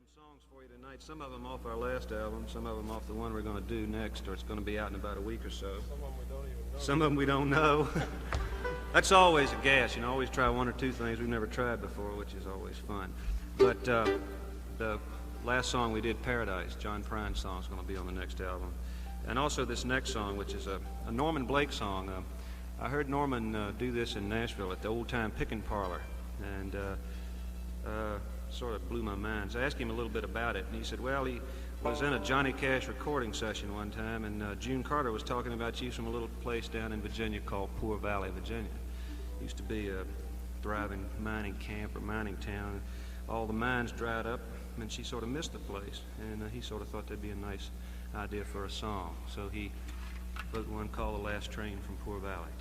some songs for you tonight. Some of them off our last album, some of them off the one we're going to do next, or it's going to be out in about a week or so. Some of them we don't know. That's always a gas, you know, always try one or two things we've never tried before, which is always fun. But the last song we did, Paradise, John Prine's song, is going to be on the next album. And also this next song, which is a Norman Blake song. I heard Norman do this in Nashville at the Old Time Pickin' Parlor, and sort of blew my mind. So I asked him a little bit about it, and he said, well, he was in a Johnny Cash recording session one time, and June Carter was talking about you from a little place down in Virginia called Poor Valley, Virginia. It used to be a thriving mining camp or mining town. All the mines dried up, and she sort of missed the place, and he sort of thought that'd be a nice idea for a song. So he wrote one called The Last Train from Poor Valley.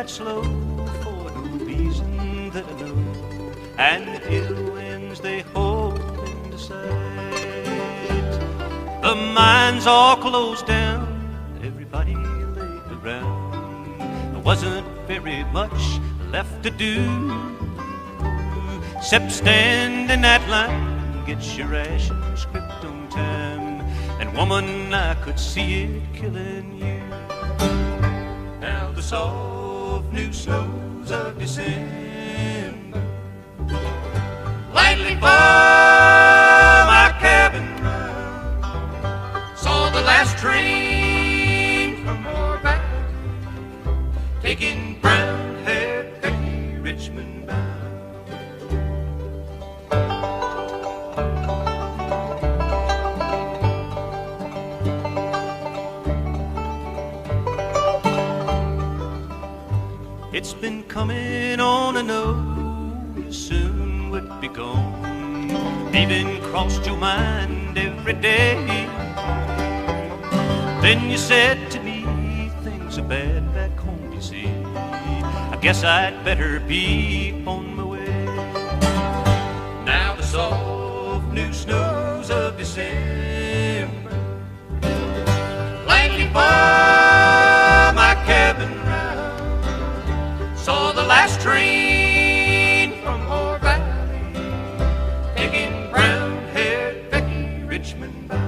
Slow for no reason that I know, and the ill winds they hold into sight. The mines all closed down, everybody laid around. There wasn't very much left to do, except stand in that line, get your ration script on time. And woman, I could see it killing you. Now the soft new snows of December lightly fall my cabin round. Saw the last train from Moore Valley taking brown-haired Becky Richmond bound. It's been coming on, I know you soon would be gone, leaving crossed your mind every day. Then you said to me, things are bad back home, you see. I guess I'd better be on my way. Now the soft new snows of December lightly fall my cabin round. Saw the last train from Moore Valley taking brown-haired Becky Richmond bound.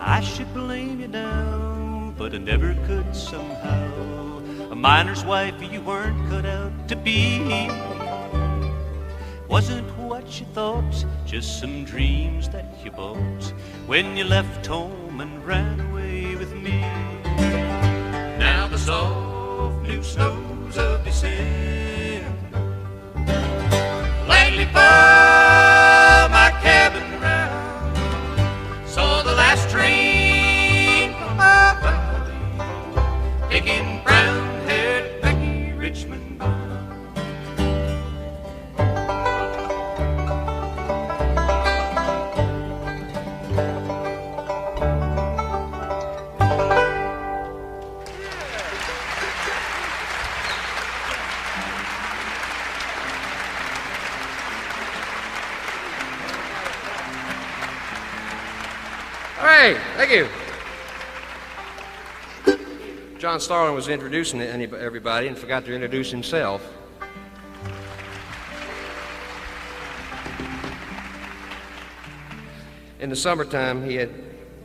I should blame you now, but I never could somehow. A miner's wife you weren't cut out to be. Wasn't what you thought, just some dreams that you bought when you left home and ran away with me. Now the soft new snows of December lightly fall my cabin round. Saw the last train from Moore Valley taking brown-haired Becky Richmond bound. Hey, thank you. John Starling was introducing everybody and forgot to introduce himself. In the summertime, he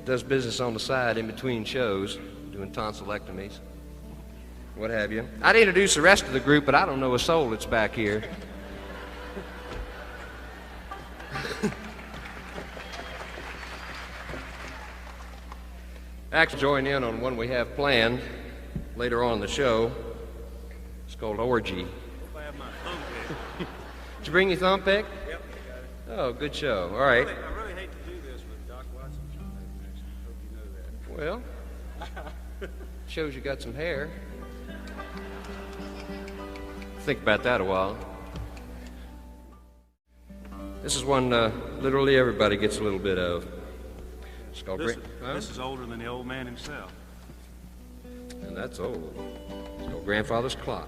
does business on the side in between shows. doing tonsillectomies, what have you. I'd introduce the rest of the group, but I don't know a soul that's back here. Actually, join in on one we have planned later on in the show. It's called Orgy. I have my thumb pick. Did you bring your thumb pick? Yep, I got it. Oh, good show. All right. I really hate to do this with Doc Watson. I hope you know that. Well, shows you got some hair. Think about that a while. This is one literally everybody gets a little bit of. It's called This is older than the old man himself. And that's old. It's called Grandfather's Clock.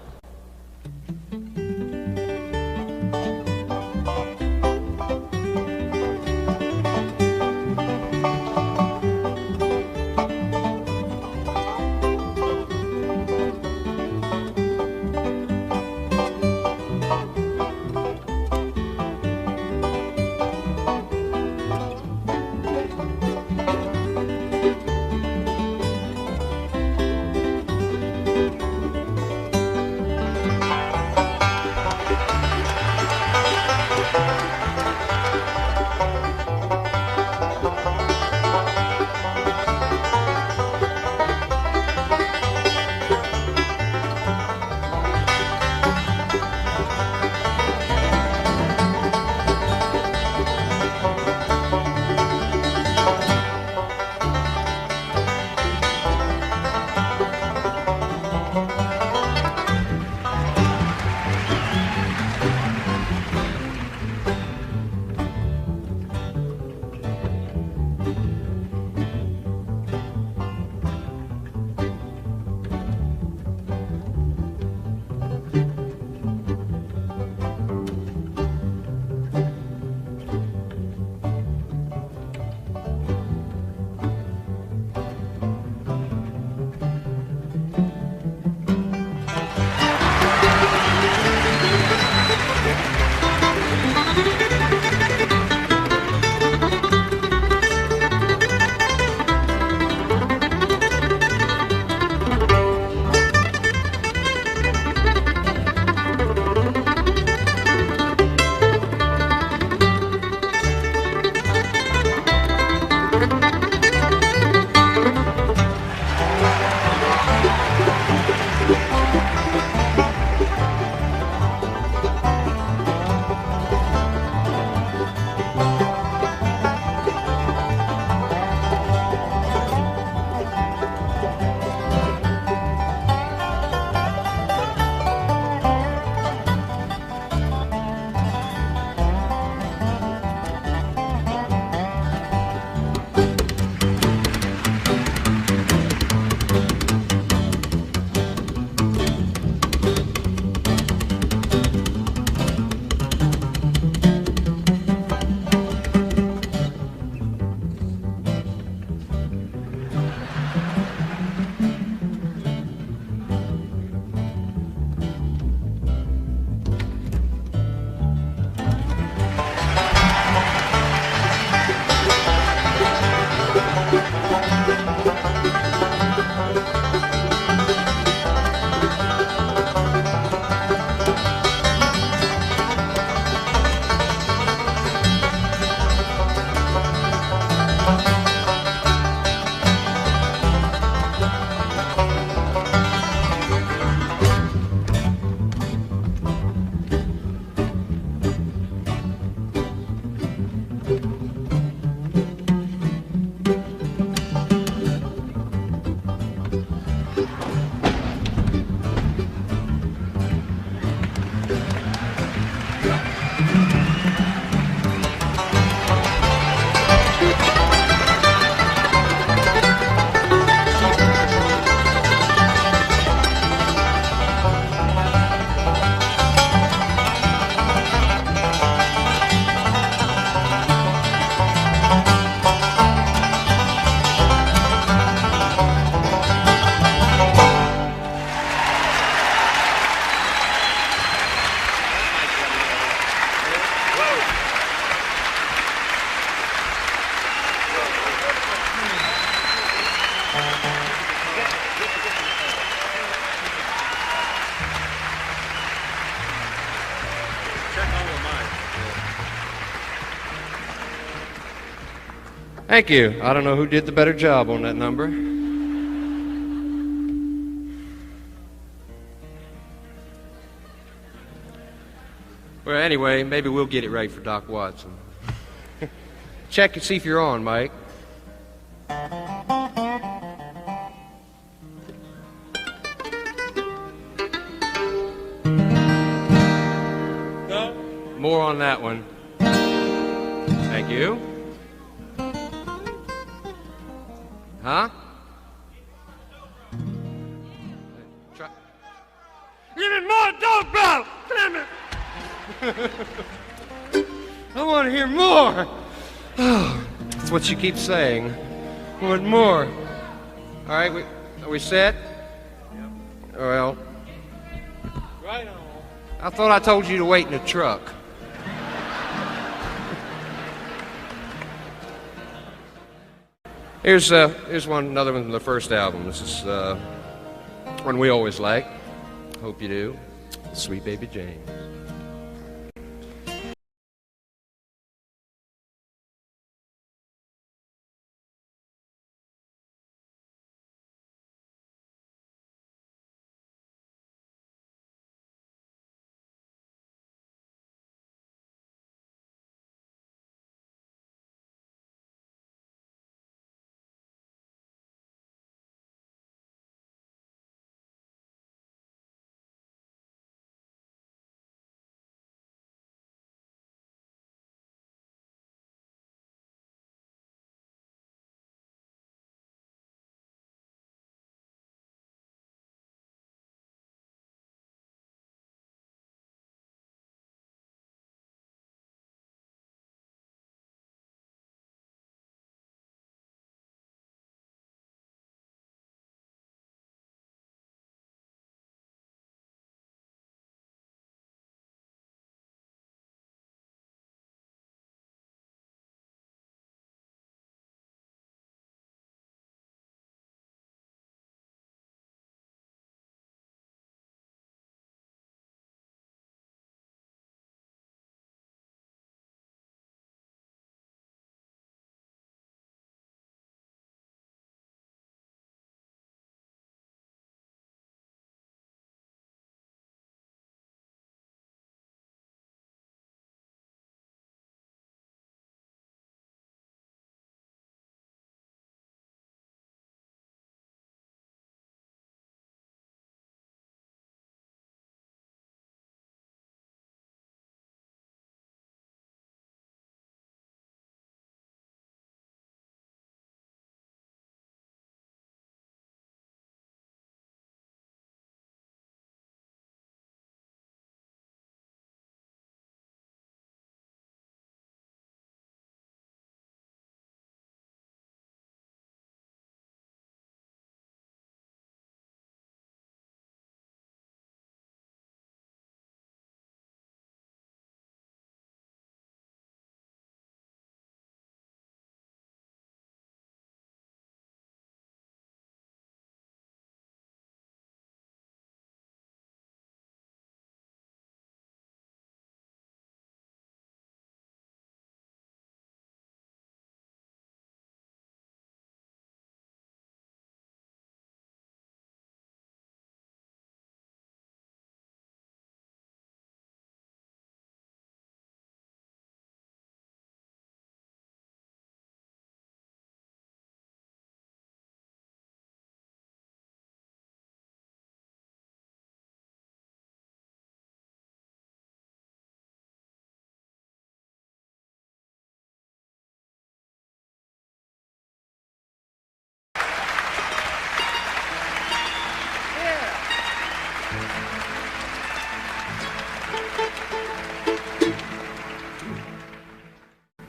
Thank you. I don't know who did the better job on that number. Well, anyway, maybe we'll get it right for Doc Watson. Check and see if you're on, Mike. No. More on that one. Thank you. Huh? Try. Give me more Dobro! Damn it! I want to hear more. Oh, that's what you keep saying. I want more. All right, are we set? Yep. Well, right on. I thought I told you to wait in the truck. Here's another one from the first album. This is one we always like. Hope you do. Sweet Baby Jane.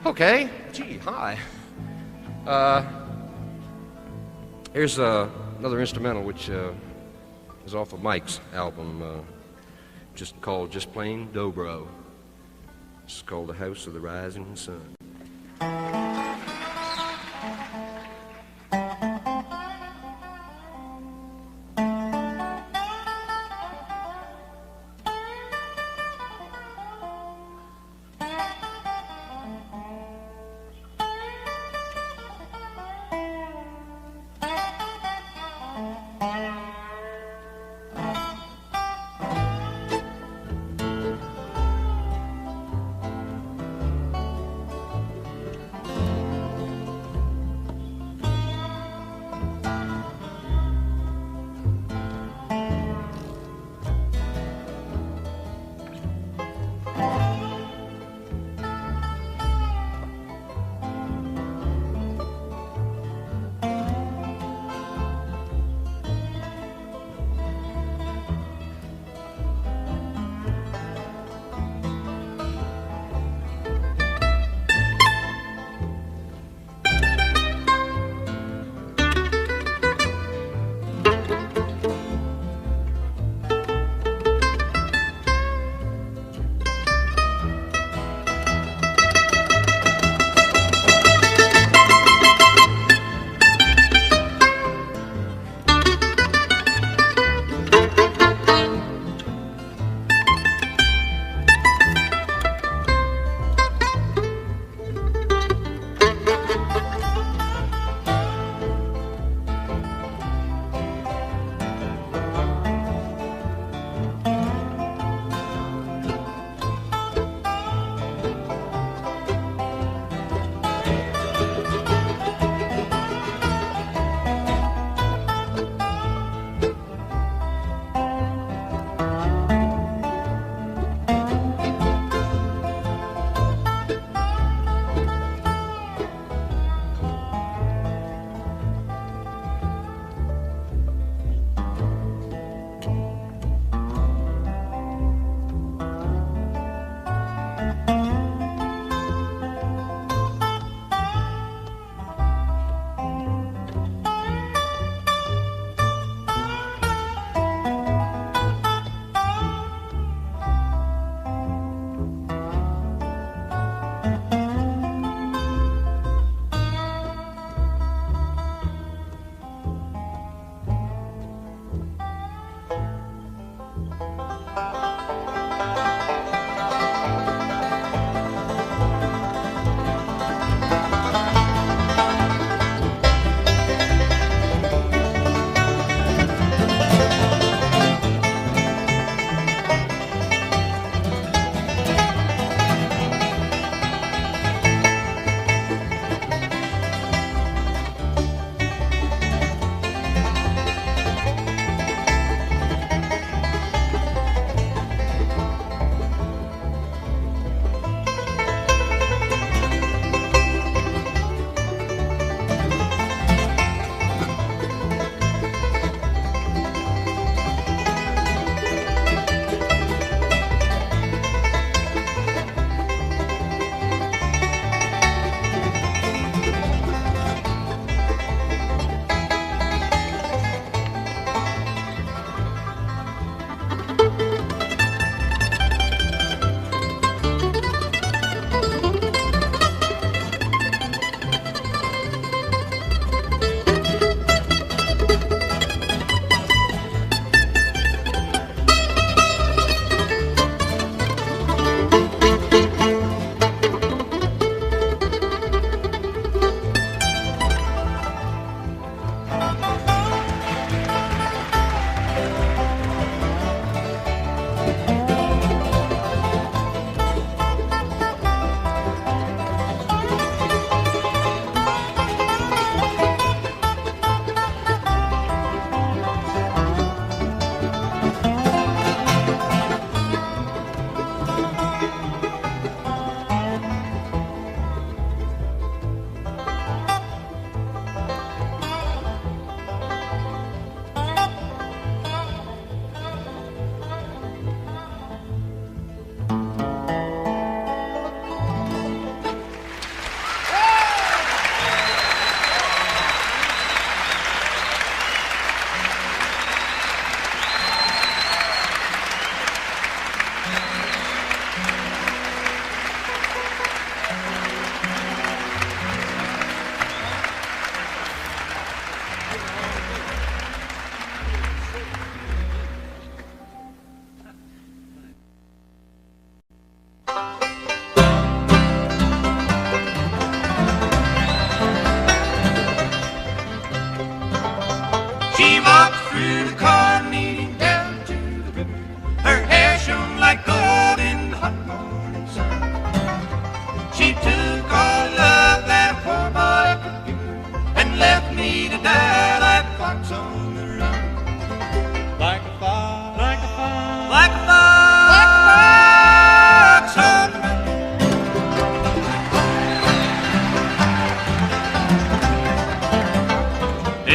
Okay. Gee, hi. Here's another instrumental which is off of Mike's album, just plain Dobro. It's called The House of the Rising Sun.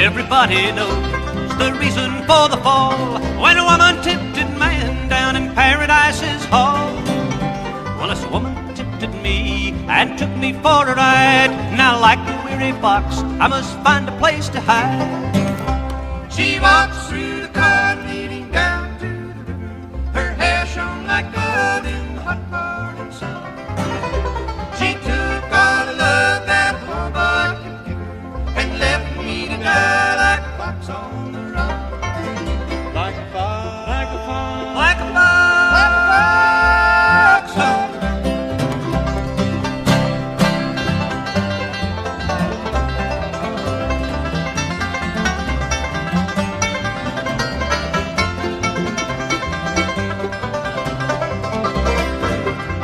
Everybody knows the reason for the fall when a woman tempted man down in Paradise's hall. Well, this woman tempted me and took me for a ride. Now, like a weary fox, I must find a place to hide. She walks through the car leading down to the river. Her hair shone like gold in the hot morning sun. She took all the love that a poor boy could give her and left me to die like a fox on the run. Like a fox, like a fox, like a fox, like a fox on the run.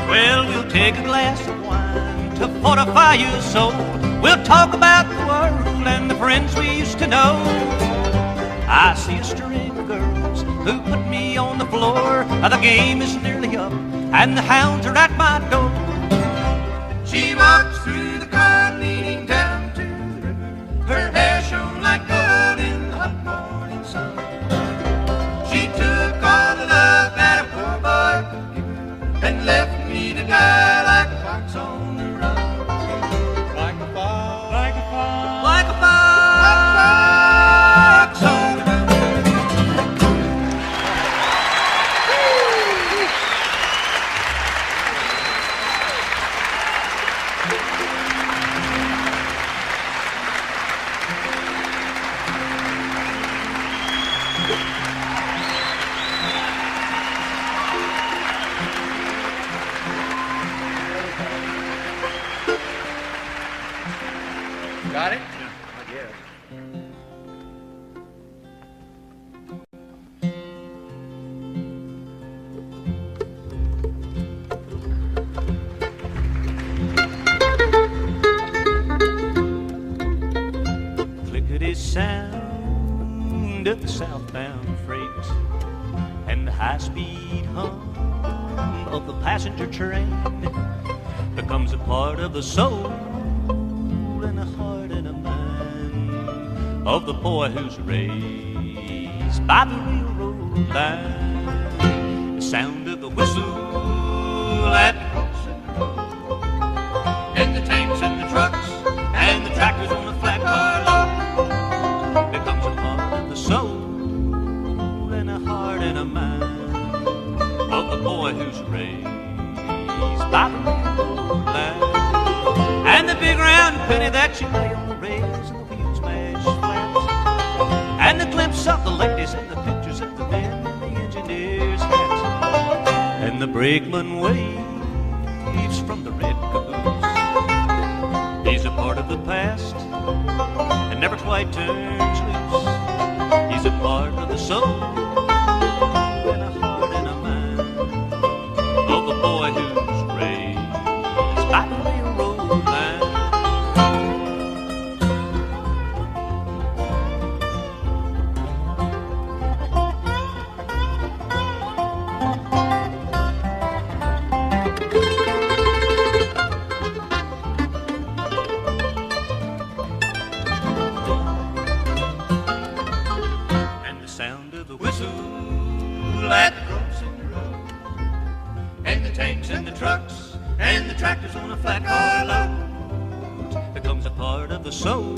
Well, we'll take a glass of wine to fortify your soul. We'll talk about the world and the friends we used to know. I see a string of girls who put me on the floor. The game is nearly up and the hounds are at my door. She walks through the car leading down to the river. Her hair shone like gold in the hot morning sun. She took all the love that a poor boy could give her and left me to die like a fox on the run. Like a fox, like a fox, like a fox, like a fox on the run. Got it? I guess. Clickety sound of the southbound freight and the high-speed hum of the passenger train becomes a part of the soul and a heart and a mind of the boy who's raised by the railroad line. The sound of the whistle at the crossing the road, and the tanks and the trucks and the tractors on the flat car load becomes a part of the soul and a heart and a mind of the boy who's raised by the railroad line. And the big round penny that you lay on the rails and the wheels smash flat, and the glimpse of the ladies and the pictures of the men and the engineer's hats, and the brakeman waves from the red caboose. He's a part of the past and never quite turns loose. He's a part of the soul and a heart and a mind of the boy who's raised by the railroad line. And the sound of the whistle at the crossing road, and the tanks and the trucks and the tractors on a flat car load becomes a part of the soul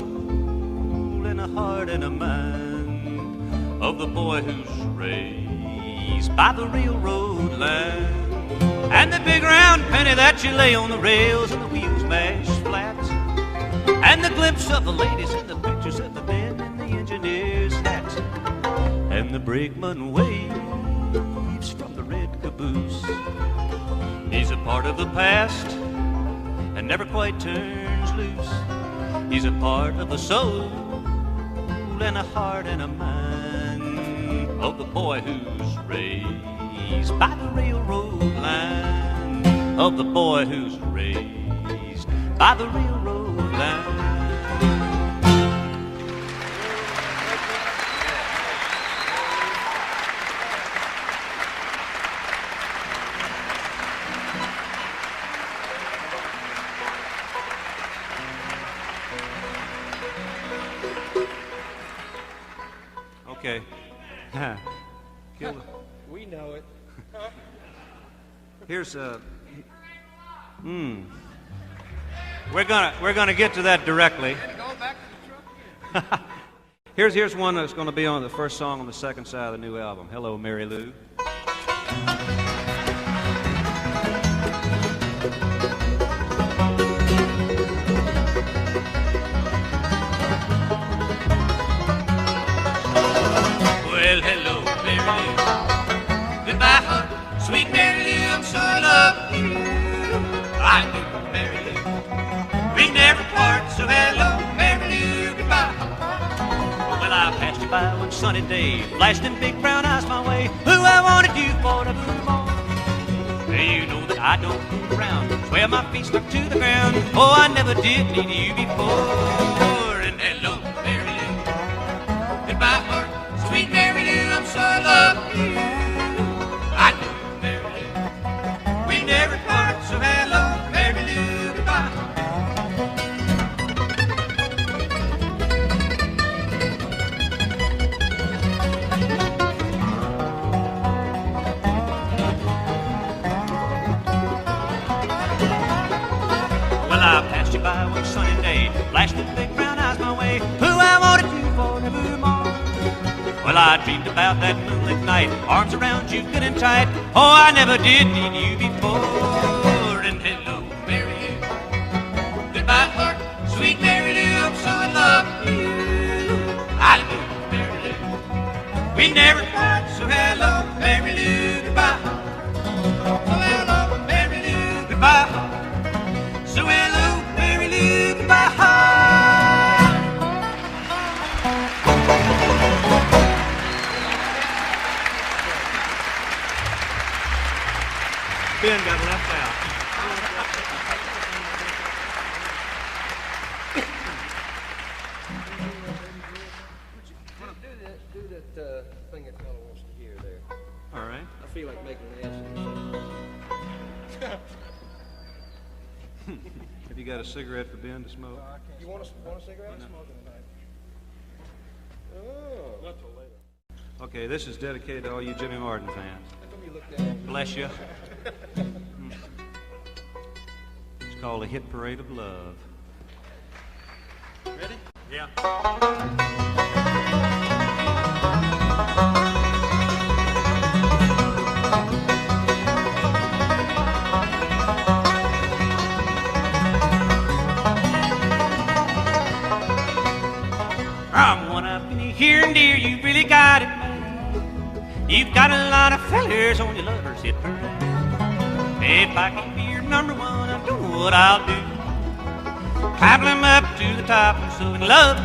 and a heart and a mind of the boy who's raised by the railroad line. And the big round penny that you lay on the rails and the wheels mash flat, and the glimpse of the ladies and the pictures of the men and the engineer's hats, and the brakeman waves from the red caboose. He's a part of the past and never quite turns loose. He's a part of the soul and a heart and a mind of the boy who's raised by the railroad line, of the boy who's raised by the railroad line. Okay. Kill the... We know it. Here's We're gonna get to that directly. Go back to the truck again. Here's one that's gonna be on the first song on the second side of the new album. Hello, Mary Lou. Well, hello, Mary Lou. Goodbye, hon. Sweet Mary Lou, I'm so in love with you. I do, Mary Lou. We never part, so hello, Mary Lou. Goodbye. Well, I passed you by one sunny day, flashed them big brown eyes my way. Who I wanted you for to move on. You know that I don't move around, swear my feet stuck to the ground. Oh, I never did need you before. And hello, Mary Lou. Goodbye, heart. Sweet Mary Lou, I'm so in love with you. I do, Mary Lou. We never part, so hello, Mary Lou, goodbye. Well, I passed you by one sunny day, flashed the big brown eyes my way. Who I wanted you for nevermore. Well, I dreamed about that moonlit night, arms around you good and tight. Oh, I never did need you before. And hello, Mary Lou. Goodbye, heart. Sweet Mary Lou, I'm so in love with you. I do, Mary Lou. We never part, so hello, Mary Lou. Goodbye. So hello, Mary Lou. Goodbye. So hello, Mary Lou. Goodbye. Ben got left out. Do that thing that fellow wants to hear there. All right. I feel like making an ass. Have you got a cigarette for Ben to smoke? You want a cigarette? No. Smoking tonight. Oh. Not till later. Okay, this is dedicated to all you Jimmy Martin fans. How come you look down? Bless you. It's called A Hit Parade of Love. Ready? Yeah. From what I've been hearing, dear, you've really got it made. You've got a lot of fellers on your lover's hit parade. If I can be your number one, I don't know what I'll do. Climb them up to the top, I'm so in love.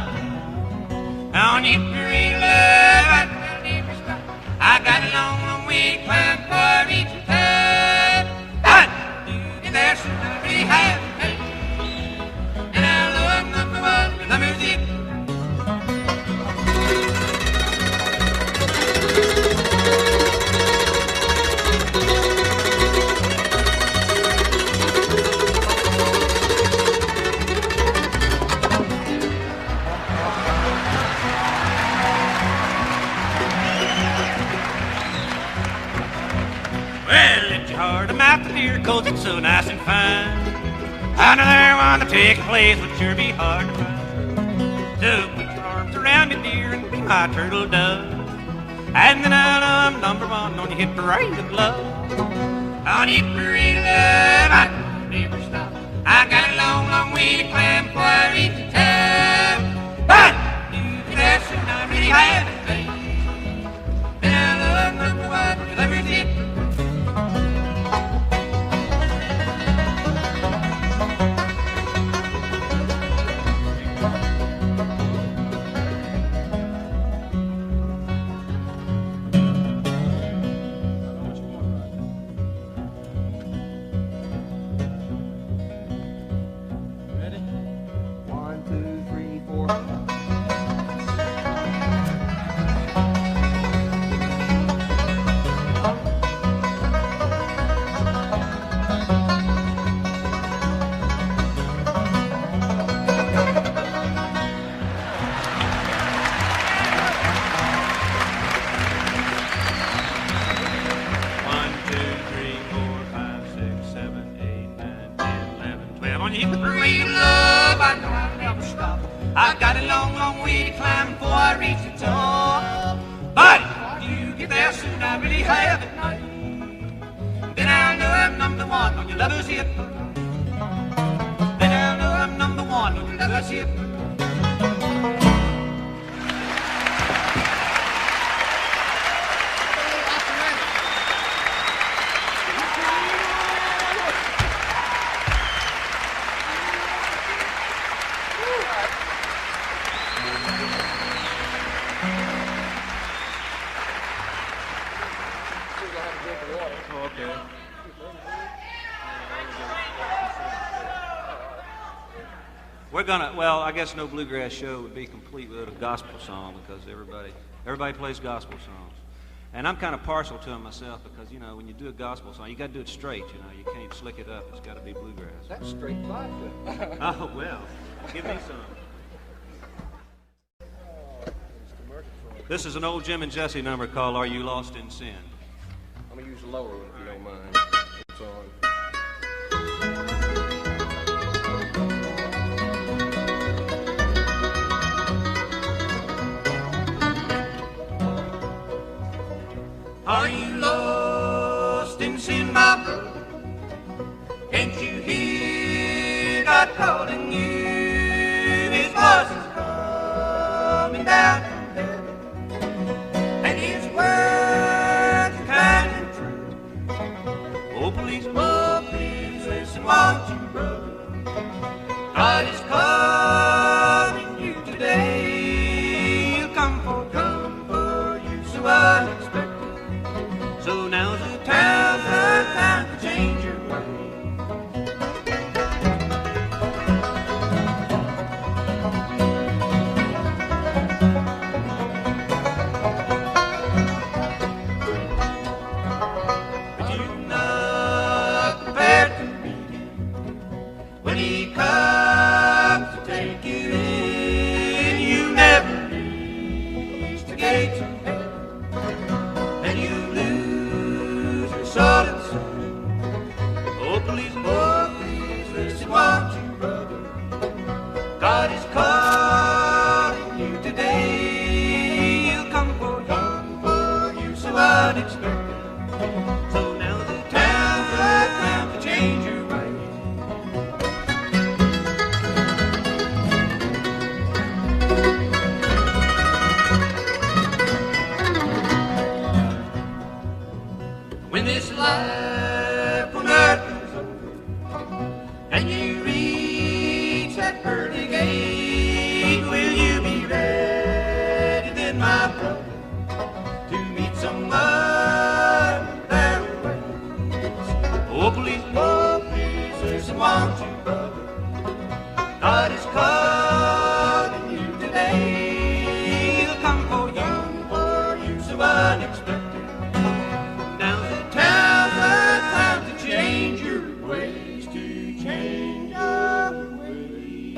On hit parade of love, I never stop. I got a long, long way to climb for each time. I do, and there's something I really haven't made. And I love number one, your lover's hit. Well, lift your heart and mouth, dear, 'cause it's so nice and fine. Another one to take place would sure be hard to find. So put your arms around me, dear, and be my turtle dove. And then I know I'm number one on your hit parade of love. On your hit parade of love, I never stop. I got a long, long way to climb before I reach the top. But that's something I really haven't made. And I love number one, your lover's hit. Ready? 1, 2, you lovers hip? Then I'll know I'm number one. Don't you lovers hip? We're gonna, well, I guess no bluegrass show would be complete without a gospel song because everybody plays gospel songs. And I'm kind of partial to them myself because, you know, when you do a gospel song, you got to do it straight, you know. You can't slick it up. It's got to be bluegrass. That's straight vodka. Oh, well, give me some. This is an old Jim and Jesse number called Are You Lost in Sin? I'm going to use the lower one if you don't mind. It's on. Are you lost in sin, my brother? Can't you hear God calling you? His voice is coming down from heaven, and His words are kind and true. Oh, please listen, won't you, brother? God is calling you today. He'll come for you so unexpected. So now's the time to change your way. But you're not prepared to meet Him when He comes to take you in. You never reach the gates of heaven, and you lose your soul and soul. Oh, please listen, won't you, brother? God is calling you today. He'll come for you so unexpected. So now's the time to change your ways. When this life on earth is over and you reach that pearly gate, will you be ready then, my brother, to meet someone there awaits? Oh, please listen, won't you, brother? God is calling you today. He'll come for you so unexpected. Now's the time to change your ways, to change your ways.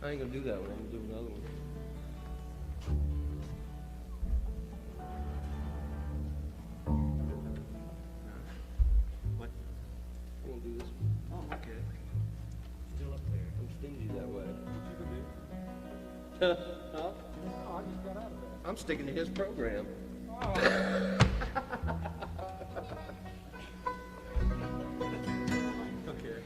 I ain't going to do that one. I'm going to do another one. What? I'm going to do this one. Oh, okay. Still up there. I'm stingy that way. Huh? I'm sticking to his program. Okay.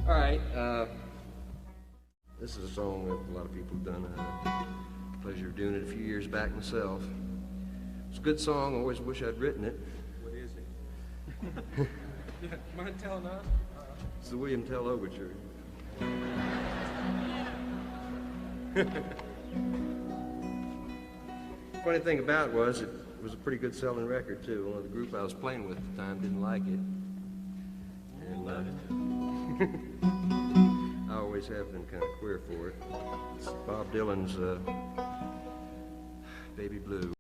All right. This is a song that a lot of people have done. I had the pleasure of doing it a few years back myself. It's a good song. I always wish I'd written it. What is it? Mind telling us? It's the William Tell Overture. Funny thing about it was a pretty good selling record too. One of the group I was playing with at the time didn't like it. And I always have been kind of queer for it. It's Bob Dylan's Baby Blue.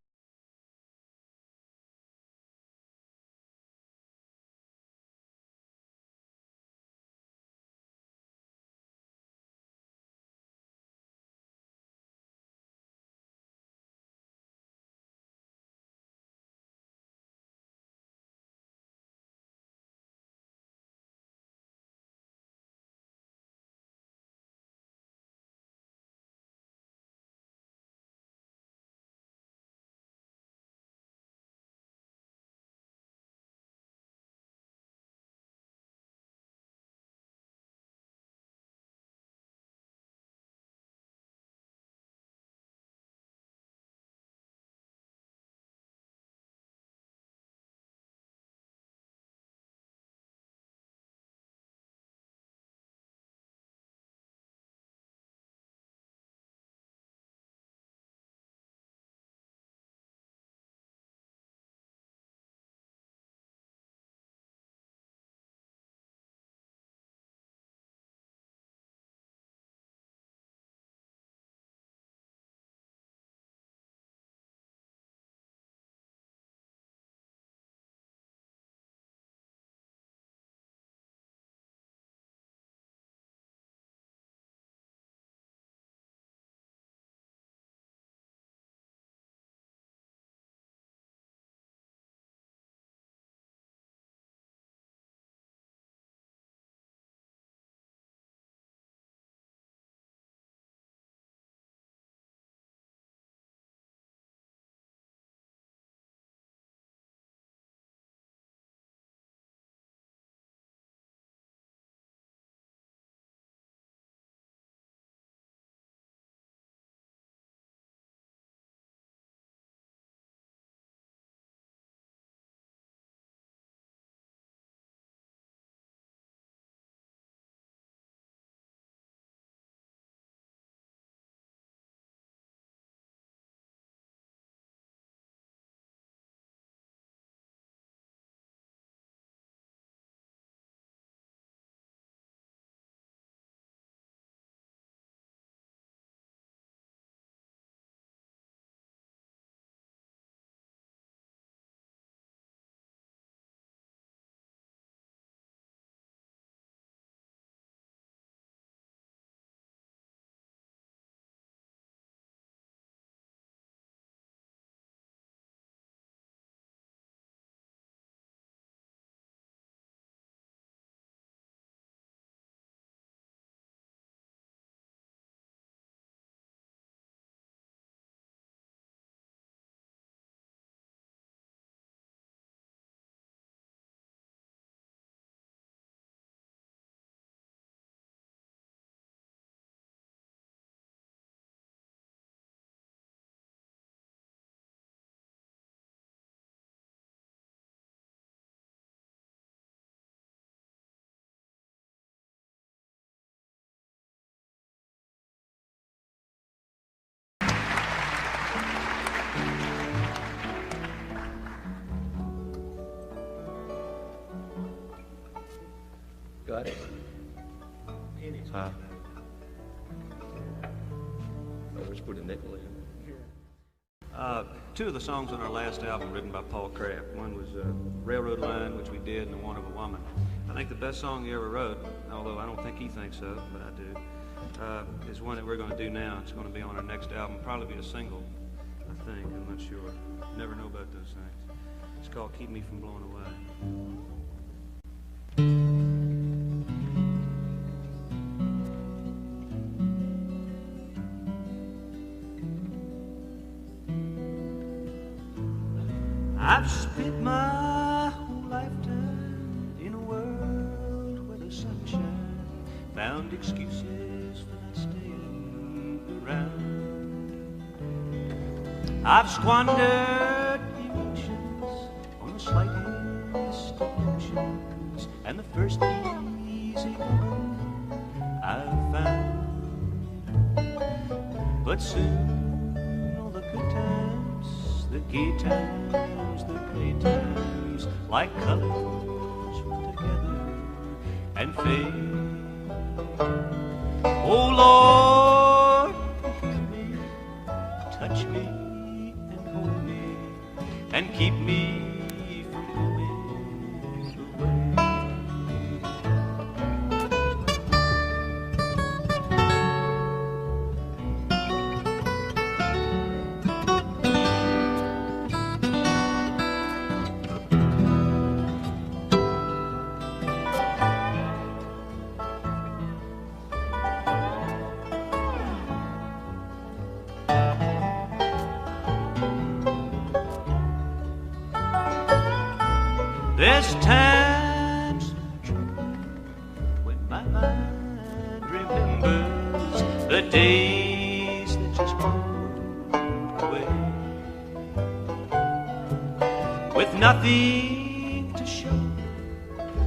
anybody. Huh? Oh, let's put a nickel in. Two of the songs on our last album written by Paul Kraft. One was Railroad Line, which we did, and The One of a Woman. I think the best song he ever wrote, although I don't think he thinks so, but I do, is one that we're going to do now. It's going to be on our next album, probably be a single, I think. I'm not sure. Never know about those things. It's called Keep Me From Blowing Away. I've spent my whole lifetime in a world where the sunshine found excuses for not staying around. I've squandered emotions on the slightest emotions, and the first easy woman I've found. But soon all the good times, the gay times, the gray times, like colors run together and fade. Oh Lord, heal me, touch me and hold me, and keep me from going away. There's times when my mind remembers the days that just rolled away, with nothing to show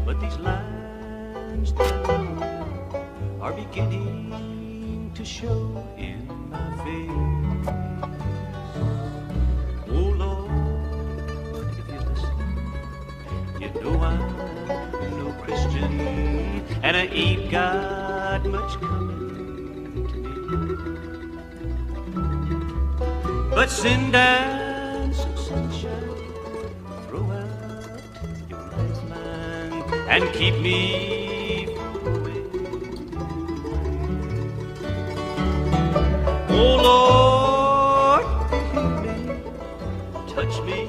but these lines that I know are beginning to show in my face. Oh Lord, if you listen, you know I'm no Christian, and I ain't got much coming to me. But send down some sunshine, throw out your lifeline, and keep me from going away. Oh Lord, heal me, touch me,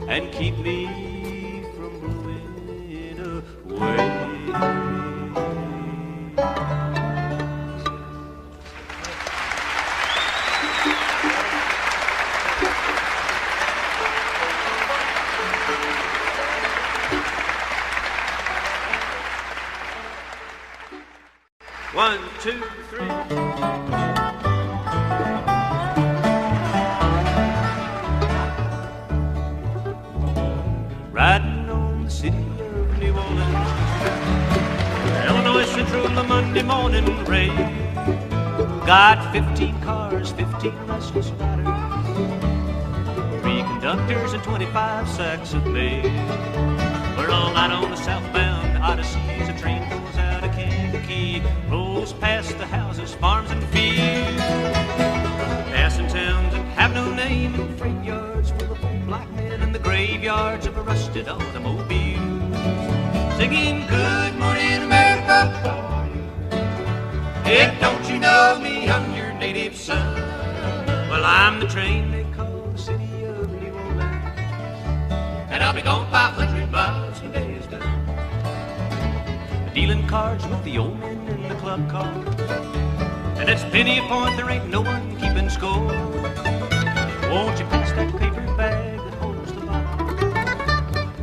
and keep me from blowing away. 1, 2, 3. Riding on the city of New Orleans, Illinois Central, a Monday morning rain. Got 15 cars, 15 restless riders, 3 conductors and 25 sacks of mail. We're all out on the southbound Odysseys. A train goes out of Kankakee, rolls past the houses, farms and fields, passing towns that have no name, and freight yards full of old black men, and the graveyards of a rusted automobile, singing Good Morning America. Hey, don't you know me? I'm your native son. Well, I'm the train they call the city of New Orleans, and I'll be gone 500 miles when the day is done. Dealing cards with the old men in the club car, and it's penny a point, there ain't no one keeping score. Won't you pass that paper bag that holds the bar?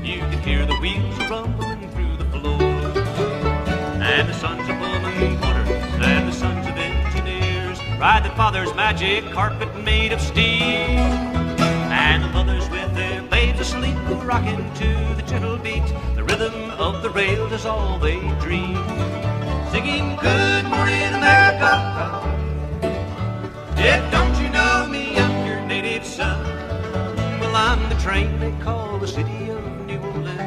You can hear the wheels rumbling through the floor, and the sons of Pullman porters and the sons of engineers ride the father's magic carpet made of steel, and the mothers with their babes asleep go rocking to the gentle beat. The rhythm of the rails is all they dream, singing Good Morning America. Yeah, don't you know me? I'm your native son. Well, I'm the train they call the city of New Orleans,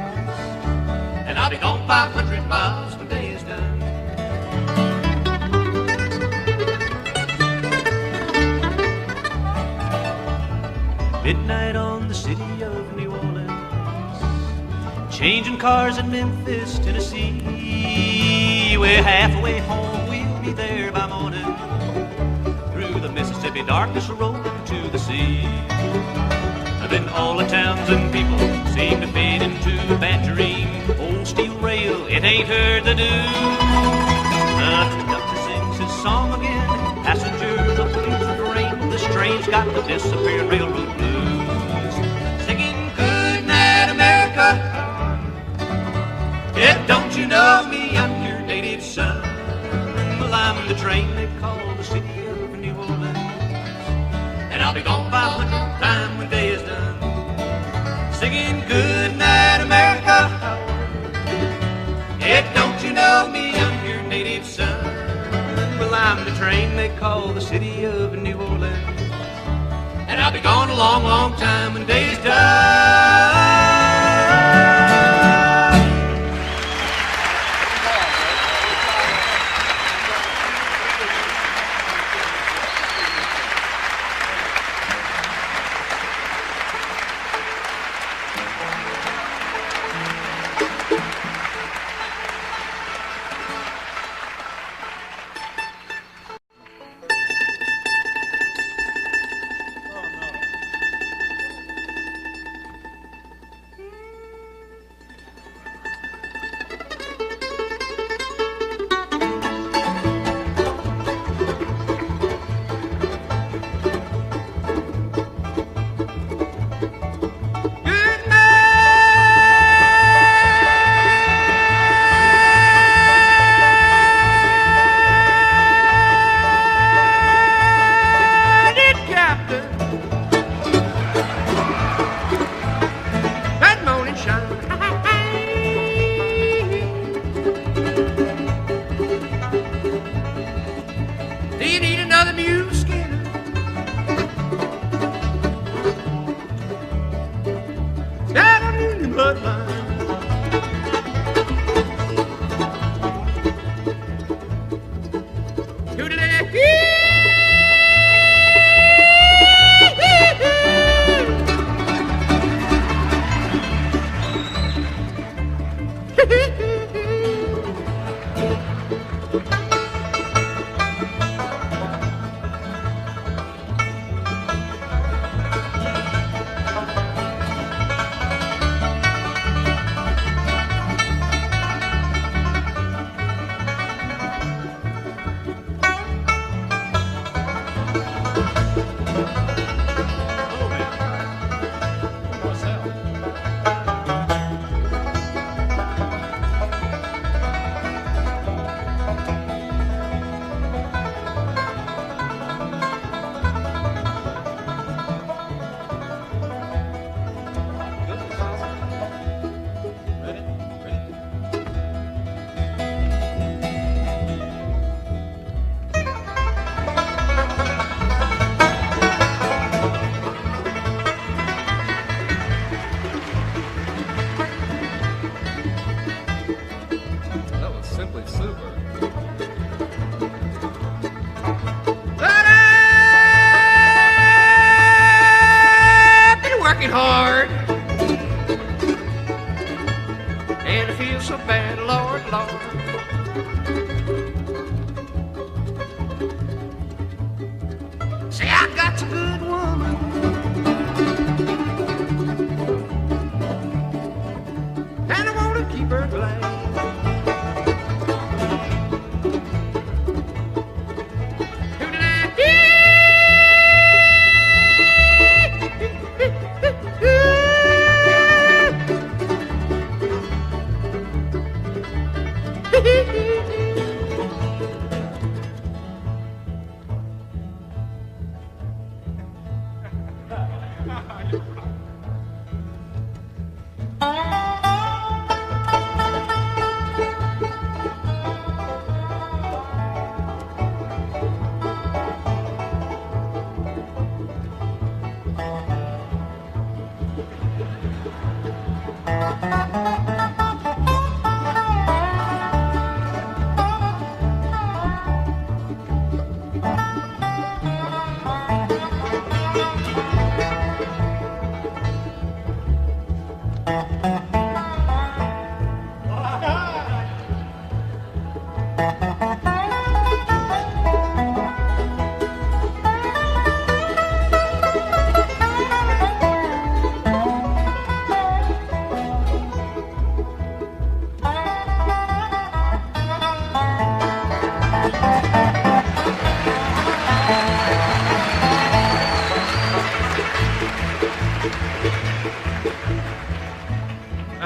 and I'll be gone 500 miles when day is done. Midnight on the city of New Orleans, changing cars in Memphis, Tennessee. We're halfway home, we'll be there by morning. Through the Mississippi darkness rolling to the sea. And then all the towns and people seem to fade into a tangerine. Old steel rail, it ain't heard the news. The conductor sings his song again. Passengers are pleased with the rain. This train's got the disappearing railroad blues. Singing good night America. Yeah, don't you know me? I'm your native son. Well, I'm the train they call the city of New Orleans. And I'll be gone 500 times when day is done. Singing good night America. Yeah, don't you know me? I'm your native son. Well, I'm the train they call the city of New Orleans. And I'll be gone a long, long time when day is done. Do you need another Muleskinner? Down in your bloodline. Hard and I feel so bad, Lord, Lord. Say I got a good woman, and I want to keep her glad. I'd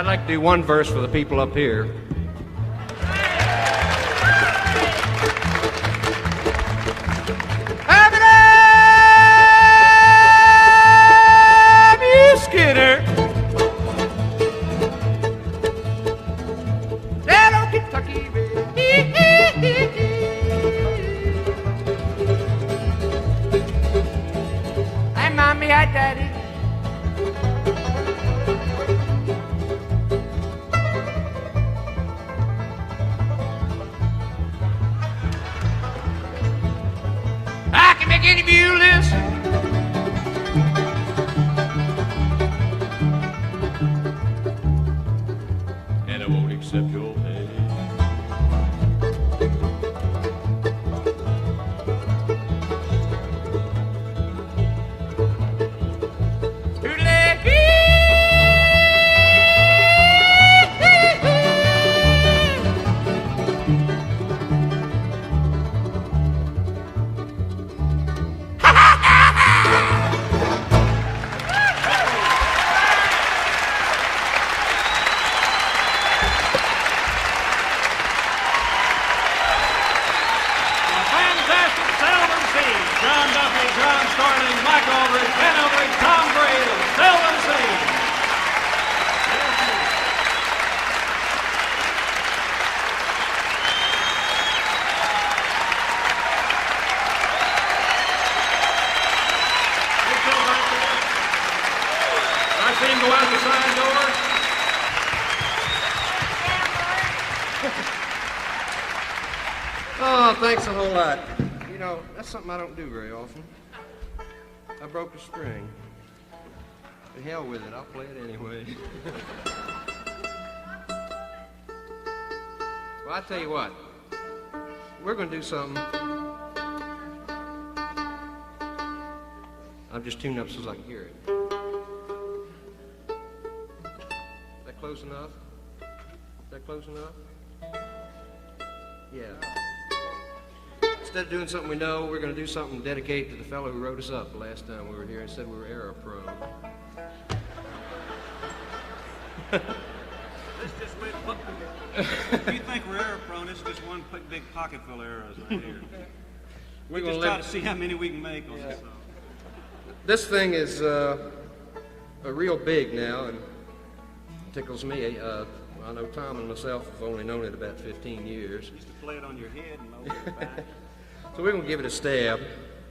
like to do one verse for the people up here. Muleskinner. Hello, Kentucky. Hi, Mommy. Hi, Daddy. I can make any view listen. And I won't accept your pay. Fantastic Seldom Scene. John Duffey, John Starling, Mike Auldridge, Ken Eldridge, Tom Gray. Seldom Scene. I see him go out the side door. Oh, thanks a whole lot. You know, that's something I don't do very often. I broke a string. The hell with it, I'll play it anyway. Well, I tell you what, we're going to do something. I'm just tuning up so I can hear it. Is that close enough? Is that close enough? Yeah. Instead of doing something we know, we're going to do something dedicated to the fellow who wrote us up the last time we were here and said we were error-prone. This just went. If you think we're error prone, this is just one big pocket full of arrows right here. We just try to see how many we can make on this song. This thing is a real big now, and tickles me. I know Tom and myself have only known it about 15 years. Used to play it on your head and over your back. So we're going to give it a stab.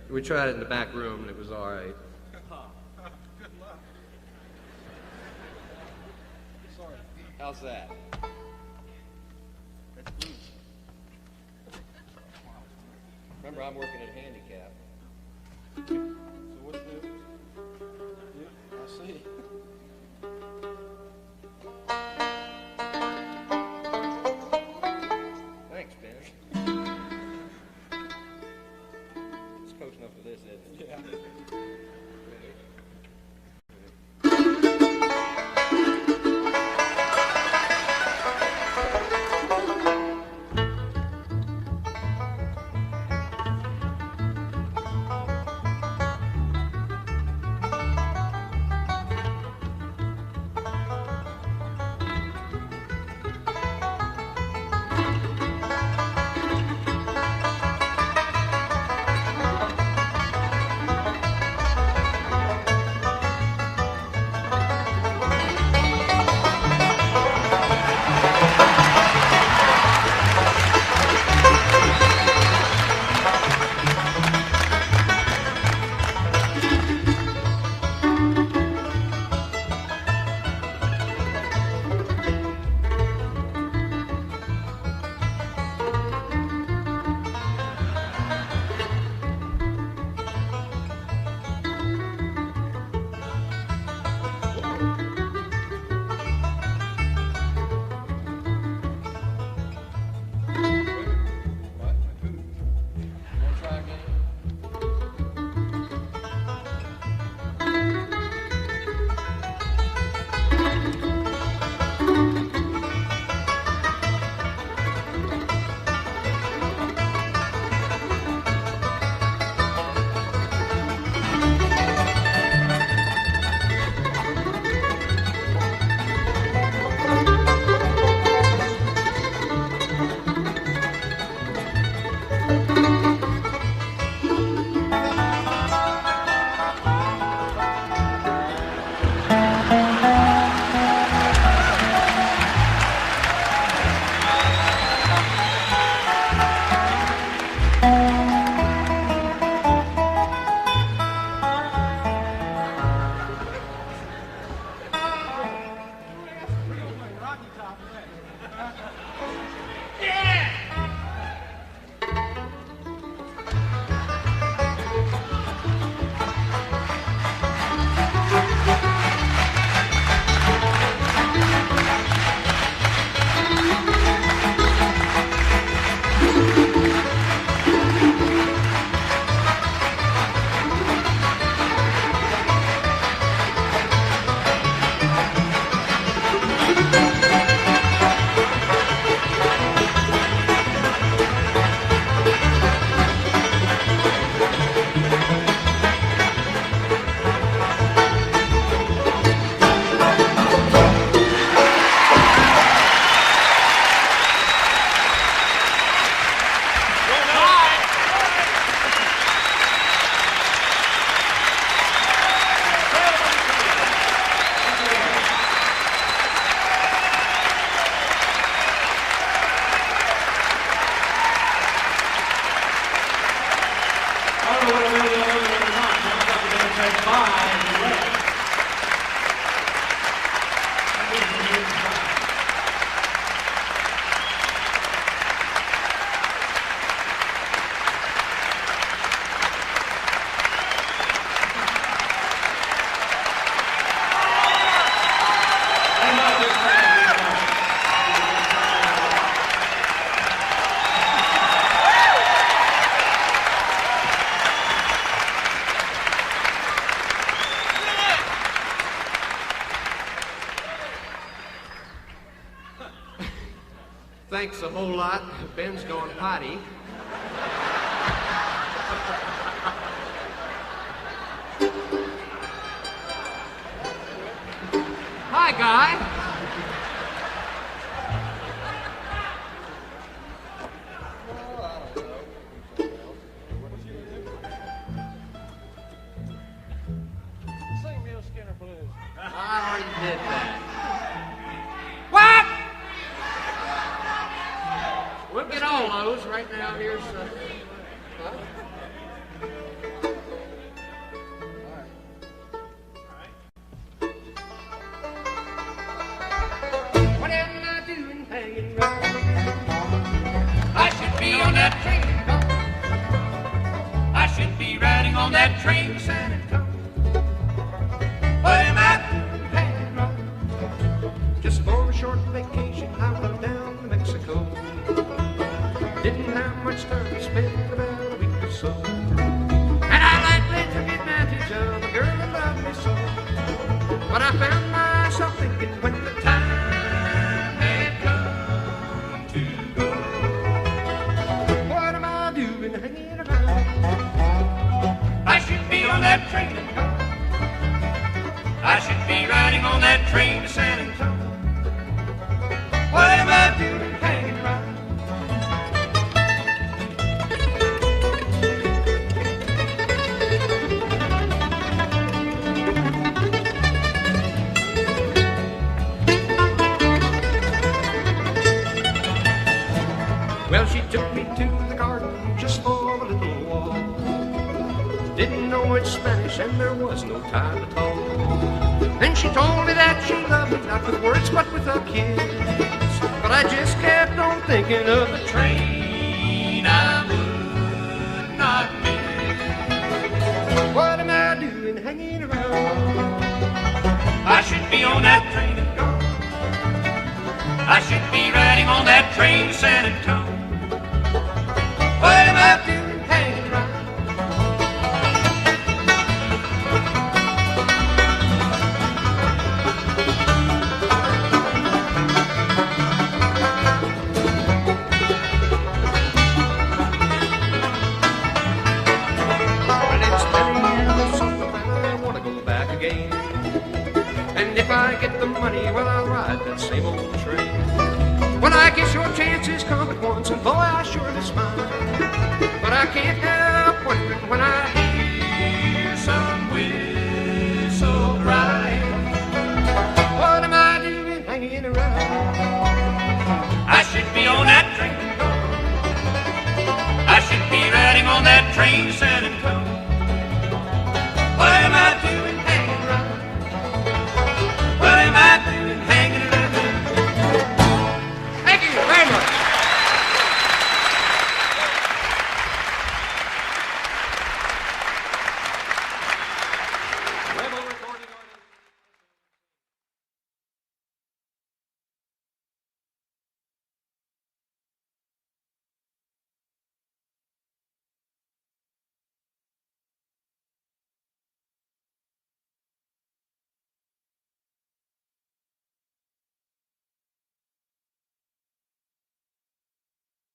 We tried it in the back room, and it was all right. Good luck. Sorry. How's that? That's blue. Remember, I'm working at handicap. So what's new? Yeah, I see. Thanks, Ben. It's close enough for this, isn't it? Yeah. says bye. Thanks a whole lot. Ben's going potty. Hi, Guy. Sing Muleskinner Blues. I already did that. What? We'll get all those right now. Here's huh? What am I doing hanging around? I should be on that train. I should be riding on that train to San Antonio. What am I doing hanging around? Just for a short vacation, I went down to Mexico. Didn't have much time to spend, about a week or so. And I lightly took advantage of a girl that loved me so. But I found myself thinking when the time had come to go, what am I doing hanging around? I should be on that train and go. I should be riding on that train to San Antonio. What am I doing hanging around? Well, she took me to the garden just for a little walk. Didn't know much Spanish and there was no time to talk. Then she told me that she loved me, not with words but with a kiss. But I just kept on thinking of the Train I would not miss. what am I doing hanging around? I should be on that train and go. I should be riding on that train to San Antonio. What am I doing hanging around? Well, it's been a year or something and I want to go back again. And if I get the money, well, I'll ride that same old train. Well, I guess your chances come at once, and boy, I sure is mine. But I can't help wondering when I hear some whistle cry. What am I doing hanging around? I should be on that train and go. I should be riding on that train to